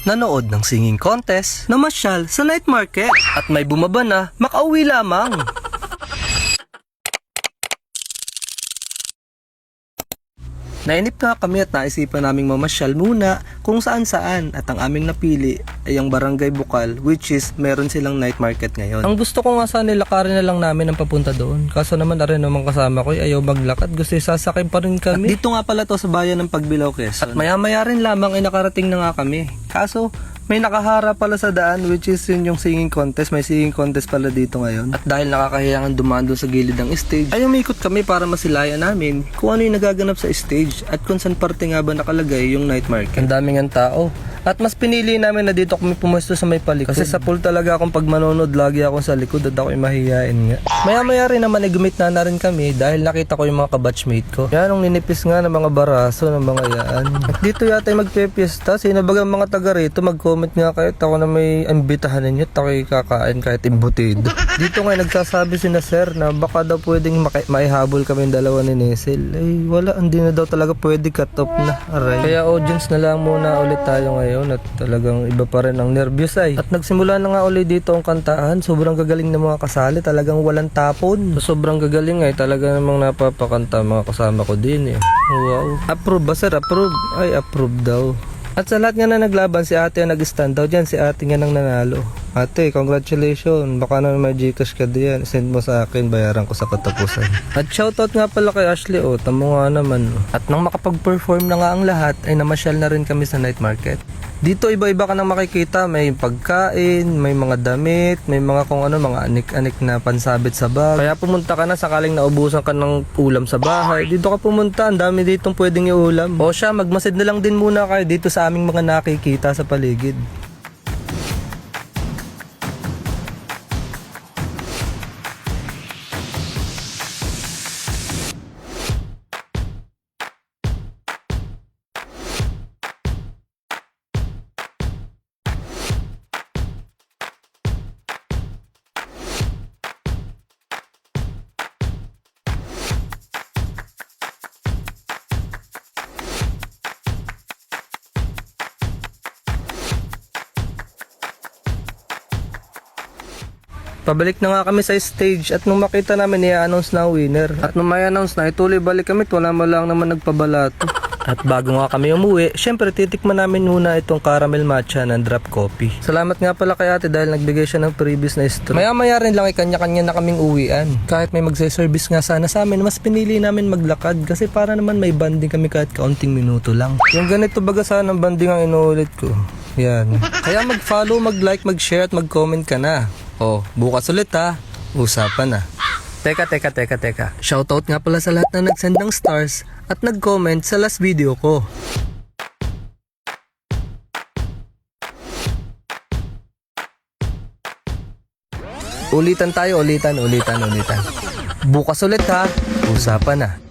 nanood ng singing contest, namasyal sa night market, at may bumaba na, makauwi lamang. Nainip nga kami at naisipan naming mamasyal muna kung saan-saan, at ang aming napili ay ang Barangay Bukal, which is meron silang night market ngayon. Ang gusto ko nga sana nilakarin na lang namin ang papunta doon, kaso naman na rin naman kasama ko ayaw maglakad, gusto sasakay pa rin kami. At dito nga pala to sa bayan ng Pagbilao, Quezon. At maya-maya rin lamang ay nakarating na nga kami, kaso may nakahara pala sa daan, which is yun yung singing contest. May singing contest pala dito ngayon. At dahil nakakahiyangan dumaan doon sa gilid ng stage, ay umikot kami para masilayan namin kung ano yung nagaganap sa stage at kung saan parte nga ba nakalagay yung night market. Ang daming ang tao. At mas pinili namin na dito kami pumuesto sa may palikod. Kasi sa pool talaga akong pag manonood, lagi ako sa likod at ako'y mahihain nga. Maya-maya rin naman gumit na rin kami dahil nakita ko yung mga kabatchmate ko. Yan ang ninipis nga ng mga baraso ng mga yaan. At dito yata ay magpe-fiesta. Sino bagang mga taga rito, mag-comment nga kahit ako na may imbitahan ninyo at ako'y kakain kahit imbutido. Dito nga nagsasabi si na sir na baka daw pwedeng maihabol kami yung dalawa ni Nesel. Ay wala, hindi na daw talaga pwede cut off na. Aray. Kaya audience na lang muna ulit tayo ngayon. At talagang iba pa rin ang nervyos ay. At nagsimula na nga ulit dito ang kantahan. Sobrang gagaling ng mga kasali, talagang walang tapon. Sobrang gagaling ay, talaga namang napapakanta mga kasama ko din eh. Wow. Approve ba sir? Approve? Ay approve daw. At sa lahat nga na naglaban, si ate ang nag-stand out dyan. Si ate nga nang nanalo. Ate, congratulations. Baka na may Gcash ka diyan. Send mo sa akin, bayaran ko sa katapusan. At shoutout nga pala kay Ashley. O, tamo nga naman. At nang makapag-perform na nga ang lahat, ay namasyal na rin kami sa night market. Dito iba-iba ka nang makikita. May pagkain, may mga damit, may mga kung ano, mga anik-anik na pansabit sa bag. Kaya pumunta ka na sakaling naubusan ka ng ulam sa bahay. Dito ka pumunta, ang dami ditong pwedeng iulam. O siya, magmasid na lang din muna kayo dito sa aming mga nakikita sa paligid. Pabalik na nga kami sa stage at nung makita namin i-announce na winner. At nung may announce na, ituloy balik kami, wala mo lang naman nagpabalato. At bago nga kami umuwi, syempre titikman namin muna itong caramel matcha ng drop coffee. Salamat nga pala kay ate dahil nagbigay siya ng previous na straw. Maya-maya rin lang ay kanya-kanya na kaming uwian. Kahit may magse-service nga sana sa amin, mas pinili namin maglakad kasi para naman may banding kami kahit kaunting minuto lang. Yung ganito baga sana ng banding ang inuulit ko. Yan. Kaya mag-follow, mag-like, mag-share at mag-comment ka na. Oh, bukas ulit ha. Usapan na. Teka. Shoutout nga pala sa lahat na nag-send ng stars at nag-comment sa last video ko. Ulitan tayo, ulitan. Bukas ulit ha. Usapan na.